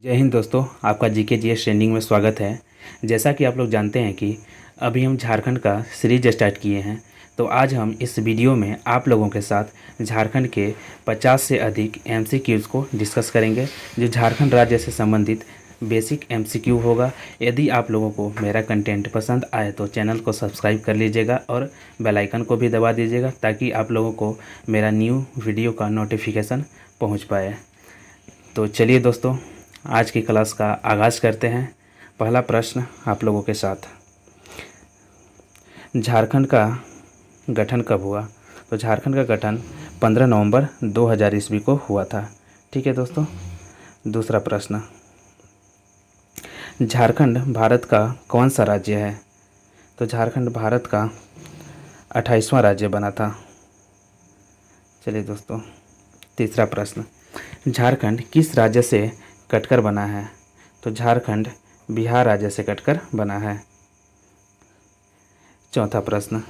जय हिंद दोस्तों, आपका जीके जीएस ट्रेंडिंग में स्वागत है। जैसा कि आप लोग जानते हैं कि अभी हम झारखंड का सीरीज स्टार्ट किए हैं, तो आज हम इस वीडियो में आप लोगों के साथ झारखंड के 50 से अधिक एमसीक्यूज़ को डिस्कस करेंगे, जो झारखंड राज्य से संबंधित बेसिक एमसीक्यू होगा। यदि आप लोगों को मेरा कंटेंट पसंद आए तो चैनल को सब्सक्राइब कर लीजिएगा और बेल आइकन को भी दबा दीजिएगा, ताकि आप लोगों को मेरा न्यू वीडियो का नोटिफिकेशन पहुँच पाए। तो चलिए दोस्तों, आज की क्लास का आगाज़ करते हैं। पहला प्रश्न आप लोगों के साथ, झारखंड का गठन कब हुआ? तो झारखंड का गठन 15 नवंबर 2000 ईस्वी को हुआ था। ठीक है दोस्तों। दूसरा प्रश्न, झारखंड भारत का कौन सा राज्य है? तो झारखंड भारत का 28वां राज्य बना था। चलिए दोस्तों। तीसरा प्रश्न, झारखंड किस राज्य से कटकर बना है? तो झारखंड बिहार राज्य से कटकर बना है। चौथा प्रश्न,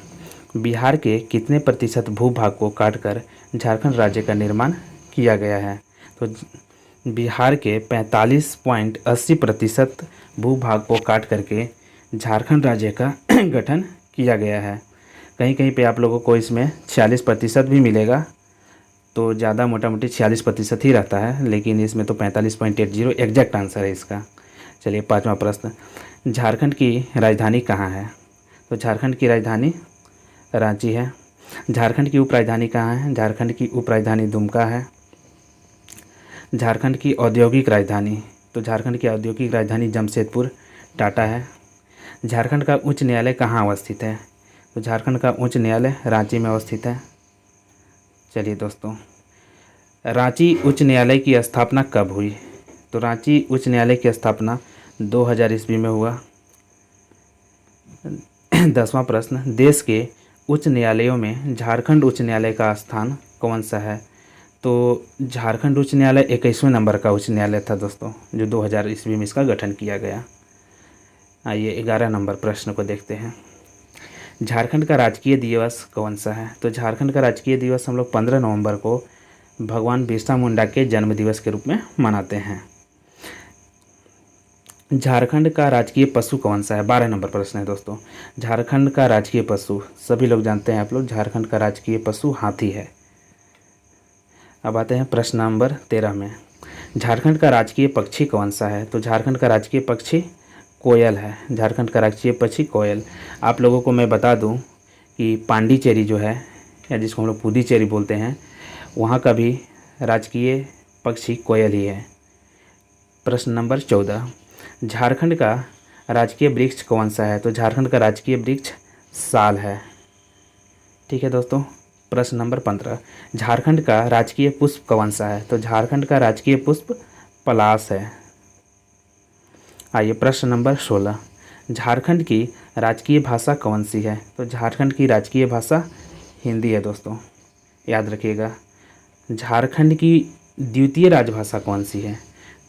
बिहार के कितने प्रतिशत भूभाग को काटकर झारखंड राज्य का निर्माण किया गया है? तो बिहार के 45.80% भूभाग को काट करके झारखंड राज्य का गठन किया गया है। कहीं कहीं पे आप लोगों को इसमें 46% भी मिलेगा, तो ज़्यादा मोटा मोटी 46% ही रहता है, लेकिन इसमें तो 45.80 एग्जैक्ट आंसर है इसका। चलिए पांचवा प्रश्न, झारखंड की राजधानी कहाँ है? तो झारखंड की राजधानी रांची है। झारखंड की उपराजधानी कहाँ है? झारखंड की उपराजधानी दुमका है। झारखंड की औद्योगिक राजधानी, तो झारखंड की औद्योगिक राजधानी जमशेदपुर टाटा है। झारखंड का उच्च न्यायालय कहाँ अवस्थित है? तो झारखंड का उच्च न्यायालय रांची में अवस्थित है। चलिए दोस्तों, रांची उच्च न्यायालय की स्थापना कब हुई? तो रांची उच्च न्यायालय की स्थापना 2000 ईस्वी में हुआ। 10वां प्रश्न, देश के उच्च न्यायालयों में झारखंड उच्च न्यायालय का स्थान कौन सा है? तो झारखंड उच्च न्यायालय 21वें नंबर का उच्च न्यायालय था दोस्तों, जो 2000 ईस्वी में इसका गठन किया गया। आइए 11 नंबर प्रश्न को देखते हैं। झारखंड का राजकीय दिवस कौन सा है? तो झारखंड का राजकीय दिवस हम लोग 15 नवंबर को भगवान बिरसा मुंडा के जन्म दिवस के रूप में मनाते हैं। झारखंड का राजकीय पशु कौन सा है? 12 नंबर प्रश्न है दोस्तों। झारखंड का राजकीय पशु सभी लोग जानते हैं आप लोग, झारखंड का राजकीय पशु हाथी है। अब आते हैं प्रश्न नंबर 13 में, झारखंड का राजकीय पक्षी कौन सा है? तो झारखंड का राजकीय पक्षी कोयल है। झारखंड का राजकीय पक्षी कोयल। आप लोगों को मैं बता दूं कि पांडिचेरी जो है, या जिसको हम लोग पुडुचेरी बोलते हैं, वहाँ का भी राजकीय पक्षी कोयल ही है। प्रश्न नंबर 14, झारखंड का राजकीय वृक्ष कौन सा है? तो झारखंड का राजकीय वृक्ष साल है। ठीक है दोस्तों। प्रश्न नंबर 15, झारखंड का राजकीय पुष्प कौन सा है? तो झारखंड का राजकीय पुष्प पलाश है। आइए प्रश्न नंबर 16, झारखंड की राजकीय भाषा कौन सी है? तो झारखंड की राजकीय भाषा हिंदी है दोस्तों, याद रखिएगा। झारखंड की द्वितीय राजभाषा कौन सी है?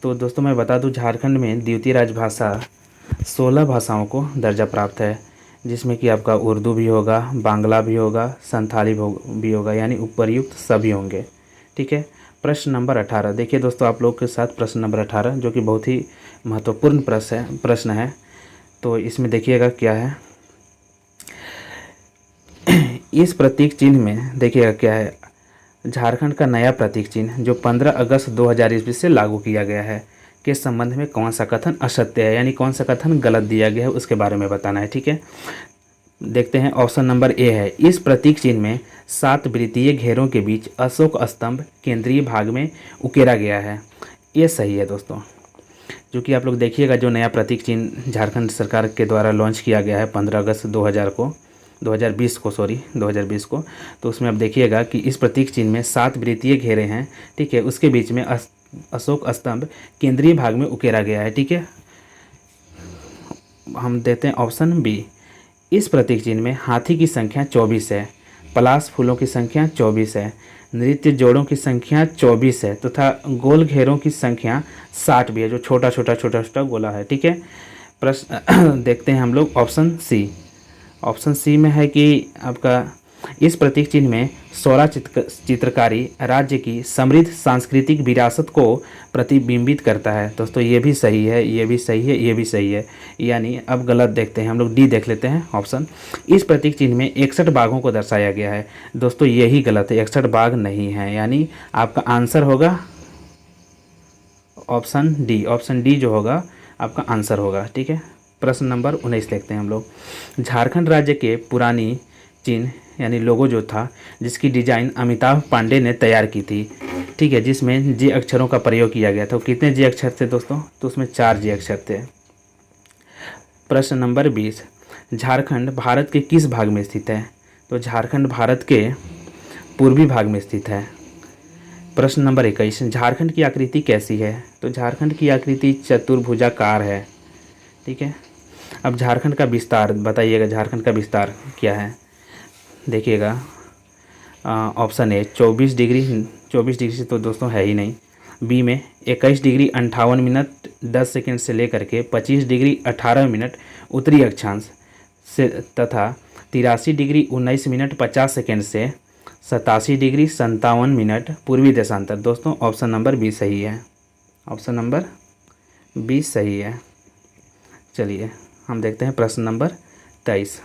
तो दोस्तों मैं बता दूं, झारखंड में द्वितीय राजभाषा 16 भाषाओं को दर्जा प्राप्त है, जिसमें कि आपका उर्दू भी होगा, बांग्ला भी होगा, संथाली भी होगा, यानी उपर्युक्त सभी होंगे। ठीक है। प्रश्न नंबर 18, देखिए दोस्तों आप लोग के साथ प्रश्न नंबर 18, जो कि बहुत ही महत्वपूर्ण प्रश्न है। तो इसमें देखिएगा क्या है, इस प्रतीक चिन्ह में देखिएगा क्या है, झारखंड का नया प्रतीक चिन्ह जो 15 अगस्त 2000 ईस्वी से लागू किया गया है के संबंध में कौन सा कथन असत्य है, यानी कौन सा कथन गलत दिया गया है, उसके बारे में बताना है। ठीक है। देखते हैं, ऑप्शन नंबर ए है, इस प्रतीक चिन्ह में 7 वृत्तीय घेरों के बीच अशोक स्तंभ केंद्रीय भाग में उकेरा गया है। ये सही है दोस्तों। जो कि आप लोग देखिएगा, जो नया प्रतीक चिन्ह झारखंड सरकार के द्वारा लॉन्च किया गया है 15 अगस्त 2020 को, तो उसमें आप देखिएगा कि इस प्रतीक चिन्ह में 7 वृत्तीय घेरे हैं। ठीक है। उसके बीच में अशोक स्तंभ केंद्रीय भाग में उकेरा गया है। ठीक है। हम देते हैं ऑप्शन बी, इस प्रतीक चिन्ह में हाथी की संख्या 24 है, पलाश फूलों की संख्या 24 है, नृत्य जोड़ों की संख्या 24 है, तथा गोल घेरों की संख्या 60 भी है, जो छोटा छोटा गोला है। ठीक है। प्रश्न देखते हैं हम लोग ऑप्शन सी। ऑप्शन सी में है कि आपका इस प्रतीक चिन्ह में सौरा चित्रकारी राज्य की समृद्ध सांस्कृतिक विरासत को प्रतिबिंबित करता है। दोस्तों ये भी सही है, ये भी सही है, ये भी सही है, यानी अब गलत देखते हैं हम लोग, डी देख लेते हैं ऑप्शन। इस प्रतीक चिन्ह में 61 बाघों को दर्शाया गया है। दोस्तों यही गलत है, 61 बाघ नहीं है, यानी आपका आंसर होगा ऑप्शन डी। ऑप्शन डी जो होगा आपका आंसर होगा। ठीक है, प्रश्न नंबर 19 देखते हैं हम लोग। झारखंड राज्य के पुरानी चिन्ह यानी लोगो जो था, जिसकी डिजाइन अमिताभ पांडे ने तैयार की थी, ठीक है, जिसमें जे अक्षरों का प्रयोग किया गया था। कितने जे अक्षर थे दोस्तों? तो उसमें 4 जे अक्षर थे। प्रश्न नंबर 20, झारखंड भारत के किस भाग में स्थित है? तो झारखंड भारत के पूर्वी भाग में स्थित है। प्रश्न नंबर 21, झारखंड की आकृति कैसी है? तो झारखंड की आकृति चतुर्भुजाकार है। ठीक है, अब झारखंड का विस्तार बताइएगा, झारखंड का विस्तार क्या है? देखिएगा, ऑप्शन ए 24 डिग्री, 24 डिग्री से तो दोस्तों है ही नहीं। बी में 21 डिग्री 58 मिनट 10 सेकंड से लेकर के 25 डिग्री 18 मिनट उत्तरी अक्षांश से तथा 83 डिग्री 19 मिनट 50 सेकंड से 87 डिग्री 57 मिनट पूर्वी देशांतर। दोस्तों ऑप्शन नंबर बी सही है, ऑप्शन नंबर बी सही है। चलिए हम देखते हैं प्रश्न नंबर 23,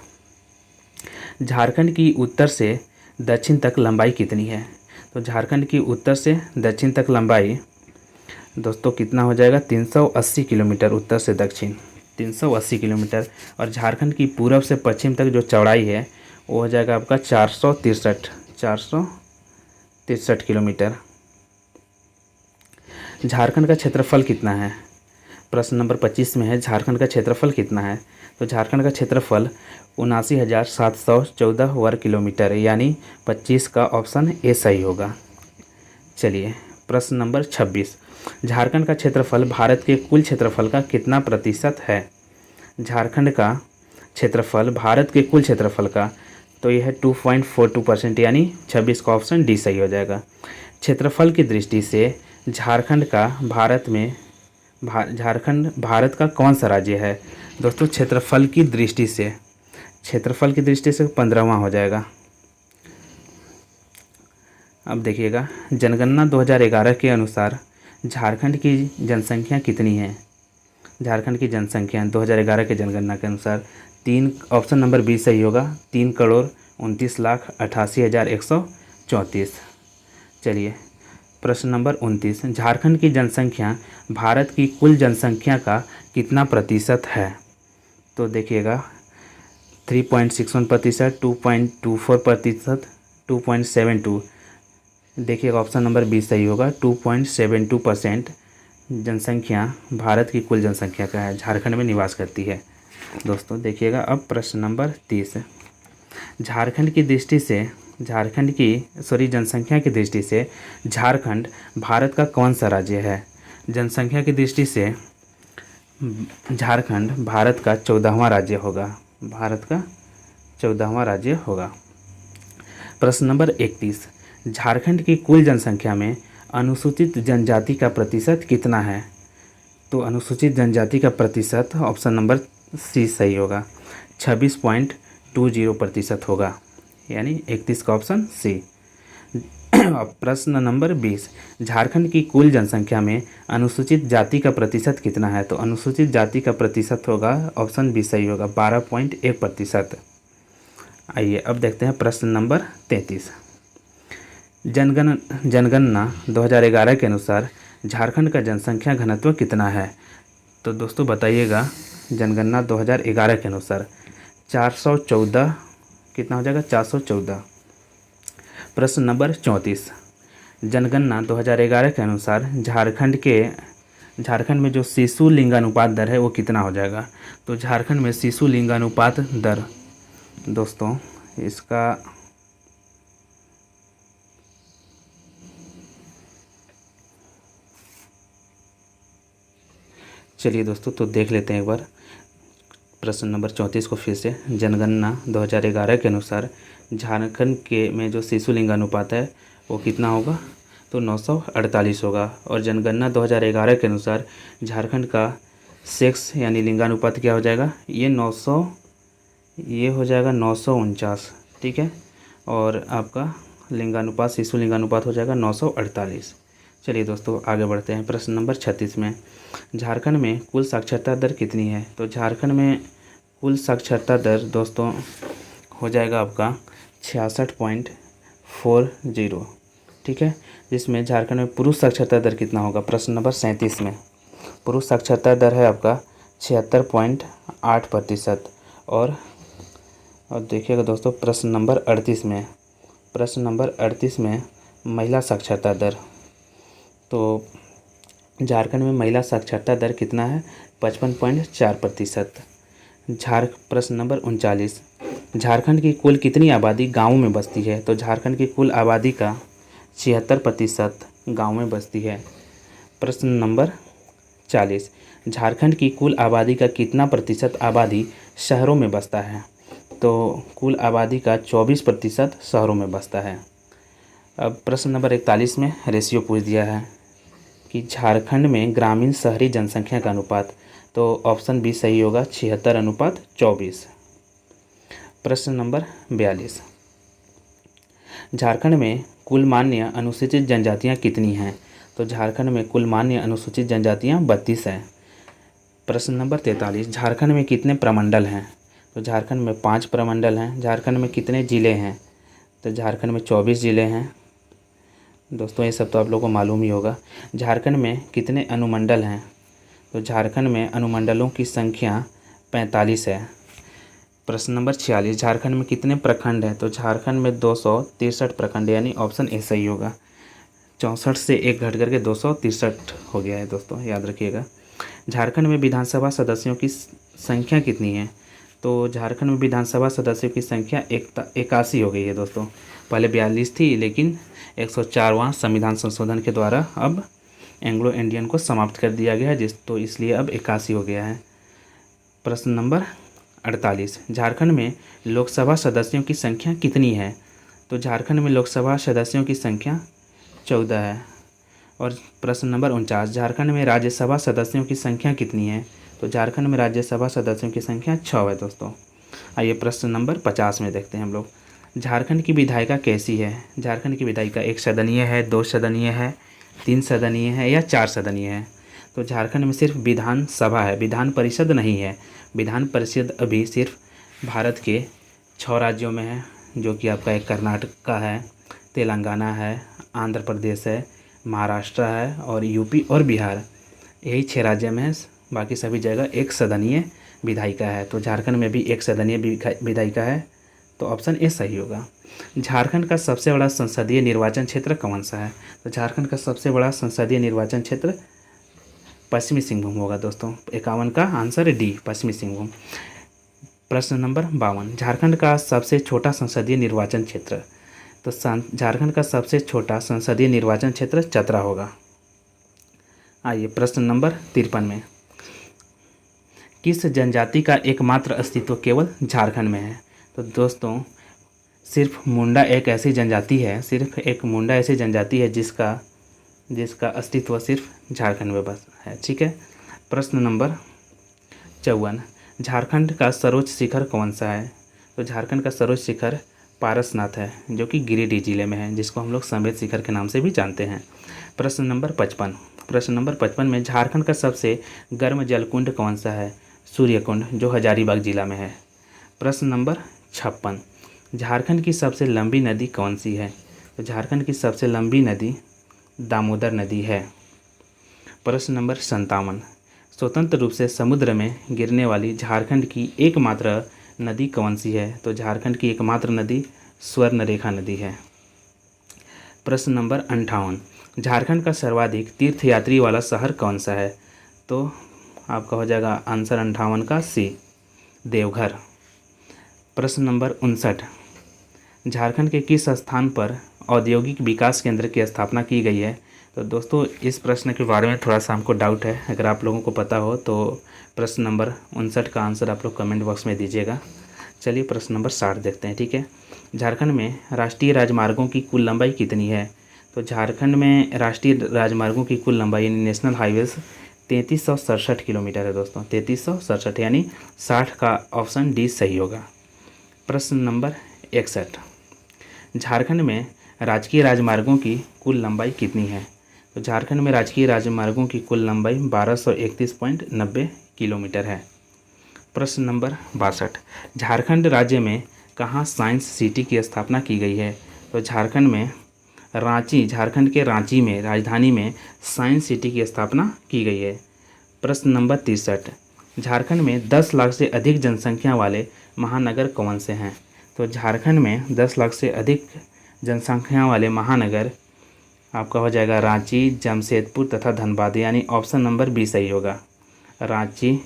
झारखंड की उत्तर से दक्षिण तक लंबाई कितनी है? तो झारखंड की उत्तर से दक्षिण तक लंबाई दोस्तों कितना हो जाएगा? 380 किलोमीटर उत्तर से दक्षिण, 380 किलोमीटर। और झारखंड की पूरब से पश्चिम तक जो चौड़ाई है वो हो जाएगा आपका 463 किलोमीटर। झारखंड का क्षेत्रफल कितना है? प्रश्न नंबर 25 में है झारखंड का क्षेत्रफल कितना है? तो झारखंड का क्षेत्रफल 79,714 वर्ग किलोमीटर, यानी 25 का ऑप्शन ए सही होगा। चलिए प्रश्न नंबर 26, झारखंड का क्षेत्रफल भारत के कुल क्षेत्रफल का कितना प्रतिशत है? झारखंड का क्षेत्रफल भारत के कुल क्षेत्रफल का, तो यह है 2.42%, यानी 26 का ऑप्शन डी सही हो जाएगा। क्षेत्रफल की दृष्टि से झारखंड भारत का कौन सा राज्य है? दोस्तों क्षेत्रफल की दृष्टि से 15वां हो जाएगा। अब देखिएगा, जनगणना 2011 के अनुसार झारखंड की जनसंख्या कितनी है? झारखंड की जनसंख्या 2011 के जनगणना के अनुसार ऑप्शन नंबर बी सही होगा, 3,29,88,134। चलिए प्रश्न नंबर 29, झारखंड की जनसंख्या भारत की कुल जनसंख्या का कितना प्रतिशत है? तो देखिएगा 3.61%, 2.24%, 2.72। देखिएगा ऑप्शन नंबर बी सही होगा, 2.72% जनसंख्या भारत की कुल जनसंख्या का है, झारखंड में निवास करती है। दोस्तों देखिएगा अब प्रश्न नंबर 30, झारखंड की जनसंख्या की दृष्टि से झारखंड भारत का कौन सा राज्य है? जनसंख्या की दृष्टि से झारखंड भारत का 14वां राज्य होगा, भारत का 14वां राज्य होगा। प्रश्न नंबर 31, झारखंड की कुल जनसंख्या में अनुसूचित जनजाति का प्रतिशत कितना है? तो अनुसूचित जनजाति का प्रतिशत ऑप्शन नंबर सी सही होगा, 26.20% होगा, यानी 31 का ऑप्शन सी। प्रश्न नंबर 20, झारखंड की कुल जनसंख्या में अनुसूचित जाति का प्रतिशत कितना है? तो अनुसूचित जाति का प्रतिशत होगा ऑप्शन बी सही होगा, 12.1%। आइए अब देखते हैं प्रश्न नंबर 33, जनगणना 2011 के अनुसार झारखंड का जनसंख्या घनत्व कितना है? तो दोस्तों बताइएगा, जनगणना 2011 के अनुसार 414 कितना हो जाएगा? 414। प्रश्न नंबर 34, जनगणना 2011 के अनुसार झारखंड में जो शिशु लिंगानुपात दर है वो कितना हो जाएगा? तो झारखंड में शिशु लिंगानुपात दर दोस्तों इसका चलिए दोस्तों तो देख लेते हैं एक बार प्रश्न नंबर 34 को फिर से। जनगणना 2011 के अनुसार झारखंड के में जो शिशु लिंगानुपात है वो कितना होगा? तो 948 होगा। और जनगणना 2011 के अनुसार झारखंड का सेक्स यानी लिंगानुपात क्या हो जाएगा? ये हो जाएगा 949, ठीक है। और आपका लिंगानुपात, शिशु लिंगानुपात हो जाएगा 948। चलिए दोस्तों आगे बढ़ते हैं। प्रश्न नंबर 36 में, झारखंड में कुल साक्षरता दर कितनी है? तो झारखंड में कुल साक्षरता दर दोस्तों हो जाएगा आपका 66.40, ठीक है। जिसमें झारखंड में पुरुष साक्षरता दर कितना होगा? प्रश्न नंबर 37 में पुरुष साक्षरता दर है आपका 76.8%। और देखिएगा दोस्तों प्रश्न नंबर 38 में महिला साक्षरता दर, तो झारखंड में महिला साक्षरता दर कितना है? 55.4%। प्रश्न नंबर 39, झारखंड की कुल कितनी आबादी गाँव में बसती है? तो झारखंड की कुल आबादी का 76% गाँव में बसती है। प्रश्न नंबर 40, झारखंड की कुल आबादी का कितना प्रतिशत आबादी शहरों में बसता है? तो कुल आबादी का 24% शहरों में बसता है। अब प्रश्न नंबर 41 में रेशियो पूछ दिया है कि झारखंड में ग्रामीण शहरी जनसंख्या का अनुपात, तो ऑप्शन बी सही होगा 76:24। प्रश्न नंबर 42, झारखंड में कुल मान्य अनुसूचित जनजातियाँ कितनी हैं? तो झारखंड में कुल मान्य अनुसूचित जनजातियाँ 32 हैं। प्रश्न नंबर 43, झारखंड में कितने प्रमंडल हैं? तो झारखंड में 5 प्रमंडल हैं। झारखंड में कितने ज़िले हैं? तो झारखंड में 24 ज़िले हैं। दोस्तों ये सब तो आप लोगों को मालूम ही होगा। झारखंड में कितने अनुमंडल हैं? तो झारखंड में अनुमंडलों की संख्या 45 है। प्रश्न नंबर 46, झारखंड में कितने प्रखंड हैं? तो झारखंड में 263 प्रखंड, यानी ऑप्शन ए सही होगा। 64 से एक घट करके 263 हो गया है दोस्तों, याद रखिएगा। झारखंड में विधानसभा सदस्यों की संख्या कितनी है? तो झारखंड में विधानसभा सदस्यों की संख्या 81 हो गई है दोस्तों। पहले 42 थी, लेकिन 104वां संविधान संशोधन के द्वारा अब एंग्लो इंडियन को समाप्त कर दिया गया है, तो इसलिए अब 81 हो गया है। प्रश्न नंबर 48, झारखंड में लोकसभा सदस्यों की संख्या कितनी है? तो झारखंड में लोकसभा सदस्यों की संख्या 14 है। और प्रश्न नंबर 49, झारखंड में राज्यसभा सदस्यों की संख्या कितनी है? तो झारखंड में राज्यसभा सदस्यों की संख्या 6 है दोस्तों। आइए प्रश्न नंबर 50 में देखते हैं हम लोग। झारखंड की विधायिका कैसी है? झारखंड की विधायिका 1 सदनीय है, 2 सदनीय है, 3 सदनीय है या 4 सदनीय है? तो झारखंड में सिर्फ विधान सभा है, विधान परिषद नहीं है। विधान परिषद अभी सिर्फ भारत के 6 राज्यों में है, जो कि आपका एक कर्नाटक का है, तेलंगाना है, आंध्र प्रदेश है, महाराष्ट्र है और यूपी और बिहार, यही 6 राज्य में है। बाकी सभी जगह 1 सदनीय विधायिका है। तो झारखंड में भी 1 सदनीय विधायिका है, तो ऑप्शन ए सही होगा। झारखंड का सबसे बड़ा संसदीय निर्वाचन क्षेत्र कौन सा है? तो झारखंड का सबसे बड़ा संसदीय निर्वाचन क्षेत्र पश्चिमी सिंहभूम होगा दोस्तों। 51 का आंसर है डी, पश्चिमी सिंहभूम। प्रश्न नंबर 52, झारखंड का सबसे छोटा संसदीय निर्वाचन क्षेत्र, तो झारखंड का सबसे छोटा संसदीय निर्वाचन क्षेत्र चतरा होगा। आइए प्रश्न नंबर 53 में, किस जनजाति का एकमात्र अस्तित्व केवल झारखंड में है? तो दोस्तों सिर्फ मुंडा एक ऐसी जनजाति है, सिर्फ एक मुंडा ऐसी जनजाति है जिसका अस्तित्व सिर्फ झारखंड में बस है, ठीक है। प्रश्न नंबर 54, झारखंड का सर्वोच्च शिखर कौन सा है? तो झारखंड का सर्वोच्च शिखर पारसनाथ है, जो कि गिरिडीह जिले में है, जिसको हम लोग समेत शिखर के नाम से भी जानते हैं। प्रश्न नंबर 55 में झारखंड का सबसे गर्म जलकुंड कौन सा है? सूर्यकुंड, जो हजारीबाग जिला में है। प्रश्न नंबर 56, झारखंड की सबसे लंबी नदी कौन सी है? तो झारखंड की सबसे लंबी नदी दामोदर नदी है। प्रश्न नंबर 57, स्वतंत्र रूप से समुद्र में गिरने वाली झारखंड की एकमात्र नदी कौन सी है? तो झारखंड की एकमात्र नदी स्वर्णरेखा नदी है। प्रश्न नंबर 58, झारखंड का सर्वाधिक तीर्थयात्री वाला शहर कौन सा है? तो आपका हो जाएगा आंसर 58 का सी, देवघर। प्रश्न नंबर 59, झारखंड के किस स्थान पर औद्योगिक विकास केंद्र की स्थापना की गई है? तो दोस्तों इस प्रश्न के बारे में थोड़ा सा हमको डाउट है, अगर आप लोगों को पता हो तो प्रश्न नंबर 59 का आंसर आप लोग कमेंट बॉक्स में दीजिएगा। चलिए प्रश्न नंबर 60 देखते हैं, ठीक है। झारखंड में राष्ट्रीय राजमार्गों की कुल लंबाई कितनी है? तो झारखंड में राष्ट्रीय राजमार्गों की कुल लंबाई यानी नेशनल हाईवेज 3367 किलोमीटर है दोस्तों, 3367, यानी 60 का ऑप्शन डी सही होगा। प्रश्न नंबर 61, झारखंड में राजकीय राजमार्गों की कुल लंबाई कितनी है? तो झारखंड में राजकीय राजमार्गों की कुल लंबाई 1231.90 किलोमीटर है। प्रश्न नंबर 62, झारखंड राज्य में कहाँ साइंस सिटी की स्थापना की गई है? तो झारखंड में झारखंड के रांची में, राजधानी में साइंस सिटी की स्थापना की गई है। प्रश्न नंबर 63, झारखंड में 10 लाख से अधिक जनसंख्या वाले महानगर कौन से हैं? तो झारखंड में 10 लाख से अधिक जनसंख्या वाले महानगर आपका हो जाएगा रांची, जमशेदपुर तथा धनबाद, यानी ऑप्शन नंबर बी सही होगा। रांची,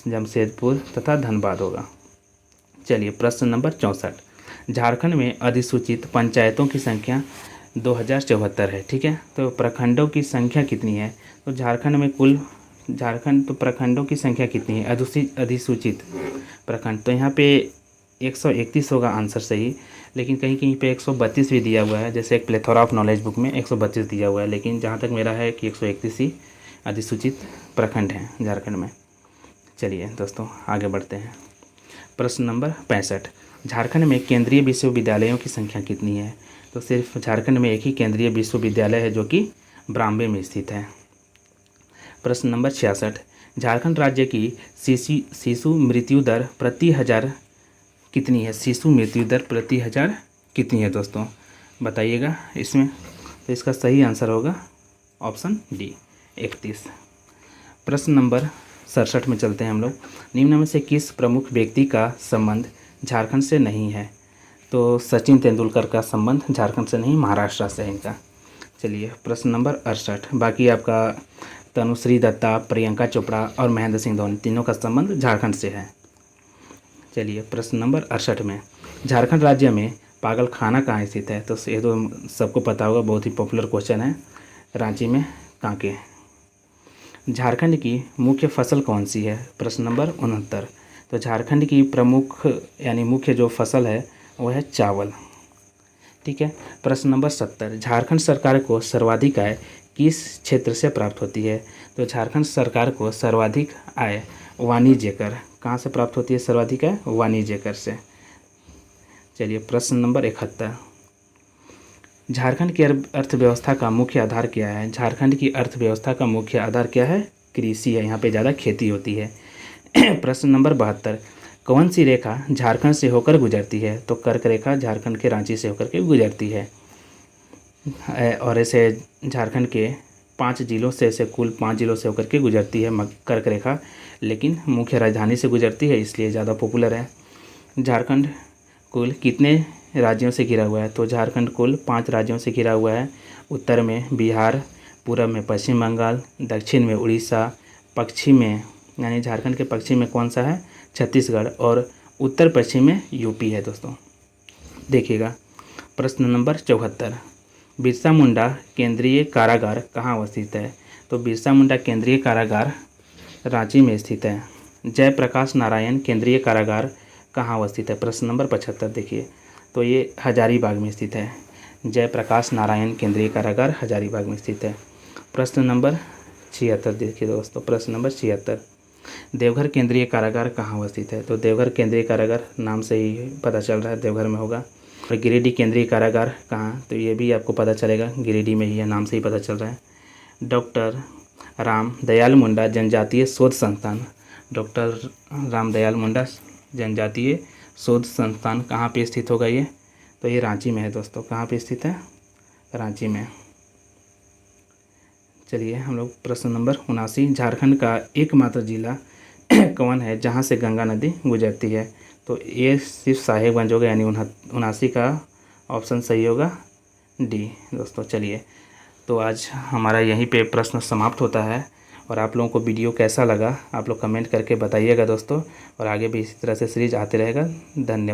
जमशेदपुर तथा धनबाद होगा। चलिए प्रश्न नंबर 64, झारखंड में अधिसूचित पंचायतों की संख्या 2074 है। ठीक है, तो प्रखंडों की संख्या कितनी है? तो झारखंड में कुल प्रखंडों की संख्या कितनी है? अधिसूचित प्रखंड, तो यहाँ पे 131 होगा आंसर सही, लेकिन कहीं कहीं पे 132 भी दिया हुआ है, जैसे एक प्लेथोरा ऑफ नॉलेज बुक में 132 दिया हुआ है, लेकिन जहाँ तक मेरा है कि 131 ही अधिसूचित प्रखंड हैं झारखंड में। चलिए दोस्तों आगे बढ़ते हैं। प्रश्न नंबर 65, झारखंड में केंद्रीय विश्वविद्यालयों की संख्या कितनी है? तो सिर्फ झारखंड में एक ही केंद्रीय विश्वविद्यालय है जो कि ब्राह्मणे में स्थित है। प्रश्न नंबर 66, झारखंड राज्य की शिशु मृत्यु दर प्रति हजार कितनी है? शिशु मृत्यु दर प्रति हजार कितनी है दोस्तों, बताइएगा इसमें। तो इसका सही आंसर होगा ऑप्शन डी 31। प्रश्न नंबर 67 में चलते हैं हम लोग। निम्न में से किस प्रमुख व्यक्ति का संबंध झारखंड से नहीं है? तो सचिन तेंदुलकर का संबंध झारखंड से नहीं, महाराष्ट्र से है इनका। चलिए प्रश्न नंबर 68, बाकी आपका तनुश्री दत्ता, प्रियंका चोपड़ा और महेंद्र सिंह धोनी तीनों का संबंध झारखंड से है। चलिए प्रश्न नंबर 68 में, झारखंड राज्य में पागल खाना कहाँ स्थित है? तो ये तो सबको पता होगा, बहुत ही पॉपुलर क्वेश्चन है। रांची में कांके। झारखंड की मुख्य फसल कौन सी है? प्रश्न नंबर 69, तो झारखंड की प्रमुख यानी मुख्य जो फसल है वो है चावल। ठीक है। प्रश्न नंबर 70, झारखंड सरकार को सर्वाधिक आय किस क्षेत्र से प्राप्त होती है? तो झारखंड सरकार को सर्वाधिक आय वाणिज्य कर कहाँ से प्राप्त होती है? सर्वाधिक आय वाणिज्य कर से। चलिए प्रश्न नंबर 71, झारखंड की अर्थव्यवस्था का मुख्य आधार क्या है? झारखंड की अर्थव्यवस्था का मुख्य आधार क्या है? कृषि है, यहाँ पे ज़्यादा खेती होती है। प्रश्न नंबर 72, कौन सी रेखा झारखंड से होकर गुजरती है? तो कर्क रेखा झारखंड के रांची से होकर के गुजरती है। और ऐसे झारखंड के 5 जिलों से, ऐसे कुल 5 जिलों से होकर के गुजरती है कर्क रेखा, लेकिन मुख्य राजधानी से गुजरती है, इसलिए ज़्यादा पॉपुलर है। झारखंड कुल कितने राज्यों से घिरा हुआ है? तो झारखंड कुल 5 राज्यों से घिरा हुआ है। उत्तर में बिहार, पूरब में पश्चिम बंगाल, दक्षिण में उड़ीसा, पश्चिम में यानी झारखंड के पश्चिम में कौन सा है? छत्तीसगढ़, और उत्तर पश्चिम में यूपी है दोस्तों। देखिएगा प्रश्न नंबर 74, बिरसा मुंडा केंद्रीय कारागार कहाँ अवस्थित है? तो बिरसा मुंडा केंद्रीय कारागार रांची में स्थित है। जयप्रकाश नारायण केंद्रीय कारागार कहाँ अवस्थित है? प्रश्न नंबर 75 देखिए, तो ये हजारीबाग में स्थित है। जयप्रकाश नारायण केंद्रीय कारागार हजारीबाग में स्थित है। प्रश्न नंबर 76 देखिए दोस्तों, प्रश्न नंबर 76, देवघर केंद्रीय कारागार कहाँ अवस्थित है? तो देवघर केंद्रीय कारागार नाम से ही पता चल रहा है देवघर में होगा। और गिरिडीह केंद्रीय कारागार कहाँ? तो ये भी आपको पता चलेगा, गिरिडीह में ही है, नाम से ही पता चल रहा है। डॉक्टर राम दयाल मुंडा जनजातीय शोध संस्थान, डॉक्टर राम दयाल मुंडा जनजातीय शोध संस्थान कहाँ पे स्थित होगा ये? तो ये रांची में है दोस्तों। कहाँ पे स्थित है? रांची में। चलिए हम लोग प्रश्न नंबर 79, झारखंड का एकमात्र जिला कौन है जहाँ से गंगा नदी गुजरती है? तो ये सिर्फ साहेबगंज होगा, यानी 79 का ऑप्शन सही होगा डी दोस्तों। चलिए तो आज हमारा यहीं पे प्रश्न समाप्त होता है, और आप लोगों को वीडियो कैसा लगा आप लोग कमेंट करके बताइएगा दोस्तों, और आगे भी इसी तरह से सीरीज आते रहेगा। धन्यवाद।